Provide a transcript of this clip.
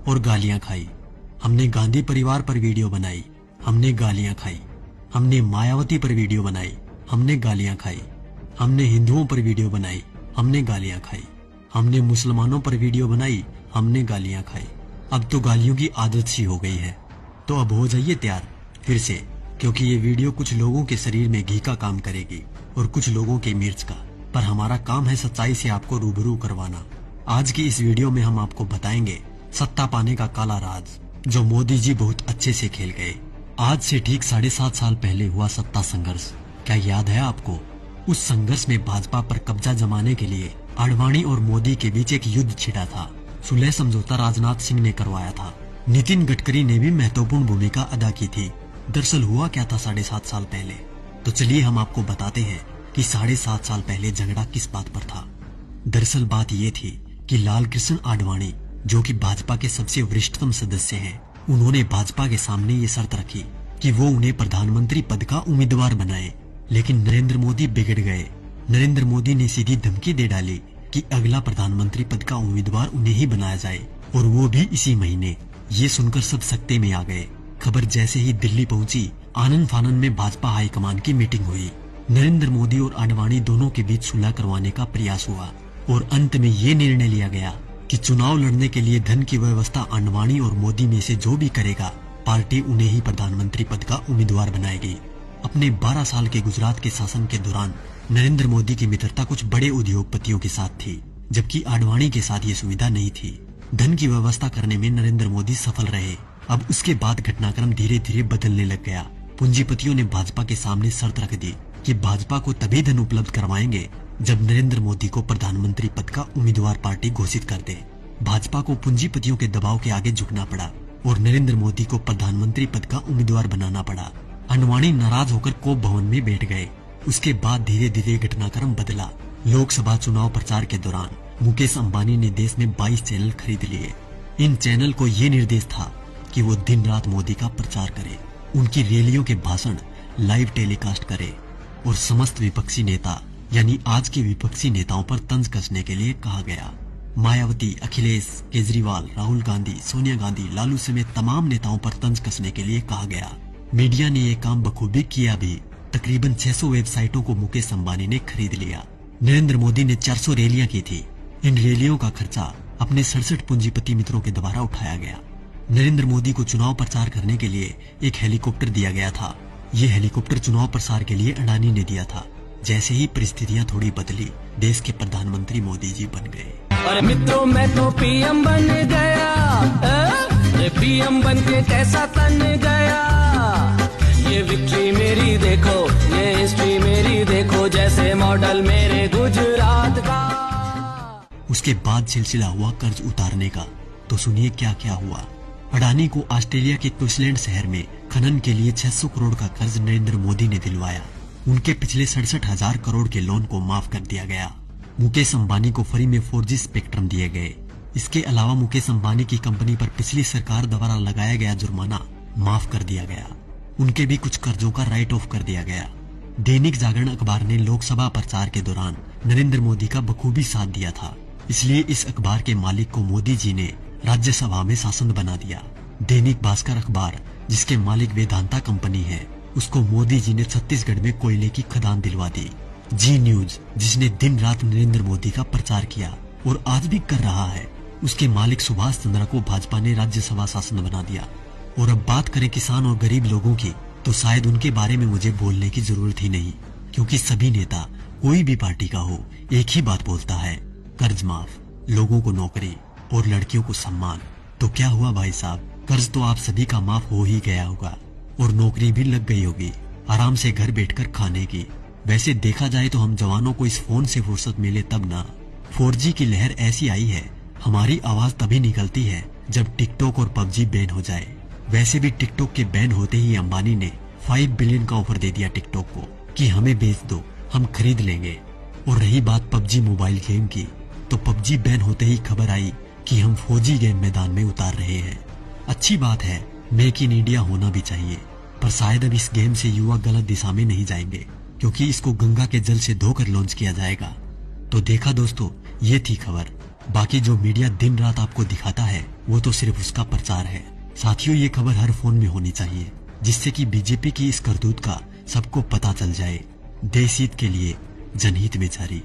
और गालियां खाई। हमने गांधी परिवार पर वीडियो बनाई, हमने गालियां खाई। हमने मायावती पर वीडियो बनाई, हमने गालियां खाई। हमने हिंदुओं पर वीडियो बनाई, हमने गालियां खाई। हमने मुसलमानों पर वीडियो बनाई, हमने गालियां खाई। अब तो गालियों की आदत सी हो गई है। तो अब हो जाइए तैयार फिर से, क्योंकि ये वीडियो कुछ लोगों के शरीर में घी का काम करेगी और कुछ लोगों के मिर्च का। पर हमारा काम है सच्चाई से आपको रूबरू करवाना। आज की इस वीडियो में हम आपको बताएंगे सत्ता पाने का काला राज, जो मोदी जी बहुत अच्छे से खेल गए। आज से ठीक 7.5 साल पहले हुआ सत्ता संघर्ष, क्या याद है आपको? उस संघर्ष में भाजपा पर कब्जा जमाने के लिए आडवाणी और मोदी के बीच एक युद्ध छिड़ा था। सुलह समझौता राजनाथ सिंह ने करवाया था। नितिन गडकरी ने भी महत्वपूर्ण भूमिका अदा की थी। दरअसल हुआ क्या था 7.5 साल पहले? तो चलिए हम आपको बताते हैं कि 7.5 साल पहले झगड़ा किस बात पर था। दरअसल बात ये थी कि लाल कृष्ण आडवाणी, जो कि भाजपा के सबसे वरिष्ठतम सदस्य हैं, उन्होंने भाजपा के सामने ये शर्त रखी कि वो उन्हें प्रधानमंत्री पद का उम्मीदवार बनाए। लेकिन नरेंद्र मोदी बिगड़ गए। नरेंद्र मोदी ने सीधी धमकी दे डाली कि अगला प्रधानमंत्री पद का उम्मीदवार उन्हें ही बनाया जाए, और वो भी इसी महीने। ये सुनकर सब सकते में आ गए। खबर जैसे ही दिल्ली पहुंची, आनन फानन में भाजपा हाईकमान की मीटिंग हुई। नरेंद्र मोदी और आडवाणी दोनों के बीच सुलह करवाने का प्रयास हुआ और अंत में ये निर्णय लिया गया कि चुनाव लड़ने के लिए धन की व्यवस्था आडवाणी और मोदी में से जो भी करेगा, पार्टी उन्हें ही प्रधानमंत्री पद का उम्मीदवार बनाएगी। अपने 12 साल के गुजरात के शासन के दौरान नरेंद्र मोदी की मित्रता कुछ बड़े उद्योगपतियों के साथ थी, जबकि आडवाणी के साथ ये सुविधा नहीं थी। धन की व्यवस्था करने में नरेंद्र मोदी सफल रहे। अब उसके बाद घटनाक्रम धीरे धीरे बदलने लग गया। पूंजीपतियों ने भाजपा के सामने शर्त रख दी कि भाजपा को तभी धन उपलब्ध करवाएंगे जब नरेंद्र मोदी को प्रधानमंत्री पद का उम्मीदवार पार्टी घोषित कर दे। भाजपा को पूंजीपतियों के दबाव के आगे झुकना पड़ा और नरेंद्र मोदी को प्रधानमंत्री पद का उम्मीदवार बनाना पड़ा। आडवाणी नाराज होकर कोप भवन में बैठ गए। उसके बाद धीरे धीरे घटनाक्रम बदला। लोकसभा चुनाव प्रचार के दौरान मुकेश अंबानी ने देश में 22 चैनल खरीद लिए। इन चैनल को ये निर्देश था कि वो दिन रात मोदी का प्रचार करे, उनकी रैलियों के भाषण लाइव टेलीकास्ट करे और समस्त विपक्षी नेता यानी आज के विपक्षी नेताओं पर तंज कसने के लिए कहा गया। मायावती, अखिलेश, केजरीवाल, राहुल गांधी, सोनिया गांधी, लालू समेत तमाम नेताओं पर तंज कसने के लिए कहा गया। मीडिया ने ये काम बखूबी किया भी। तकरीबन 600 वेबसाइटों को मुकेश अंबानी ने खरीद लिया। नरेंद्र मोदी ने 400 रैलियां की थी। इन रैलियों का खर्चा अपने 67 पूंजीपति मित्रों के द्वारा उठाया गया। नरेंद्र मोदी को चुनाव प्रचार करने के लिए एक हेलीकॉप्टर दिया गया था। ये हेलीकॉप्टर चुनाव प्रसार के लिए अडानी ने दिया था। जैसे ही परिस्थितियां थोड़ी बदली, देश के प्रधानमंत्री मोदी जी बन गए। अरे मित्रों, मैं तो पीएम बन गया। पीएम बन के कैसा तन गया। ये विक्ट्री मेरी देखो, ये हिस्ट्री मेरी देखो, जैसे मॉडल मेरे गुजरात का। उसके बाद सिलसिला हुआ कर्ज उतारने का। तो सुनिए क्या क्या हुआ। अडानी को ऑस्ट्रेलिया के क्वींसलैंड शहर में खनन के लिए 600 करोड़ का कर्ज नरेंद्र मोदी ने दिलवाया। उनके पिछले 67,000 करोड़ के लोन को माफ कर दिया गया। मुकेश अंबानी को फ्री में 4G स्पेक्ट्रम दिए गए। इसके अलावा मुकेश अंबानी की कंपनी पर पिछली सरकार द्वारा लगाया गया जुर्माना माफ कर दिया गया। उनके भी कुछ कर्जों का राइट ऑफ कर दिया गया। दैनिक जागरण अखबार ने लोकसभा प्रचार के दौरान नरेंद्र मोदी का बखूबी साथ दिया था, इसलिए इस अखबार के मालिक को मोदी जी ने राज्यसभा में सांसद बना दिया। दैनिक भास्कर अखबार, जिसके मालिक वेदांता कंपनी है, उसको मोदी जी ने छत्तीसगढ़ में कोयले की खदान दिलवा दी। जी न्यूज, जिसने दिन रात नरेंद्र मोदी का प्रचार किया और आज भी कर रहा है, उसके मालिक सुभाष चंद्रा को भाजपा ने राज्यसभा सांसद बना दिया। और अब बात करें किसान और गरीब लोगों की, तो शायद उनके बारे में मुझे बोलने की जरूरत ही नहीं, क्योंकि सभी नेता कोई भी पार्टी का हो एक ही बात बोलता है, कर्ज माफ, लोगों को नौकरी और लड़कियों को सम्मान। तो क्या हुआ भाई साहब, कर्ज तो आप सभी का माफ हो ही गया होगा और नौकरी भी लग गई होगी, आराम से घर बैठकर खाने की। वैसे देखा जाए तो हम जवानों को इस फोन से फुर्सत मिले तब ना। 4G की लहर ऐसी आई है, हमारी आवाज तभी निकलती है जब टिकटॉक और PUBG बैन हो जाए। वैसे भी टिकटॉक के बैन होते ही अंबानी ने 5 बिलियन का ऑफर दे दिया टिकटॉक को कि हमें बेच दो, हम खरीद लेंगे। और रही बात PUBG मोबाइल गेम की, तो PUBG बैन होते ही खबर आई कि हम 4G गेम मैदान में उतार रहे हैं। अच्छी बात है, मेक इन इंडिया होना भी चाहिए, पर शायद अब इस गेम से युवा गलत दिशा में नहीं जाएंगे, क्योंकि इसको गंगा के जल से धोकर लॉन्च किया जाएगा। तो देखा दोस्तों, ये थी खबर। बाकी जो मीडिया दिन रात आपको दिखाता है वो तो सिर्फ उसका प्रचार है। साथियों, ये खबर हर फोन में होनी चाहिए, जिससे कि बीजेपी की इस करतूत का सबको पता चल जाए। देश हित के लिए जनहित में जारी।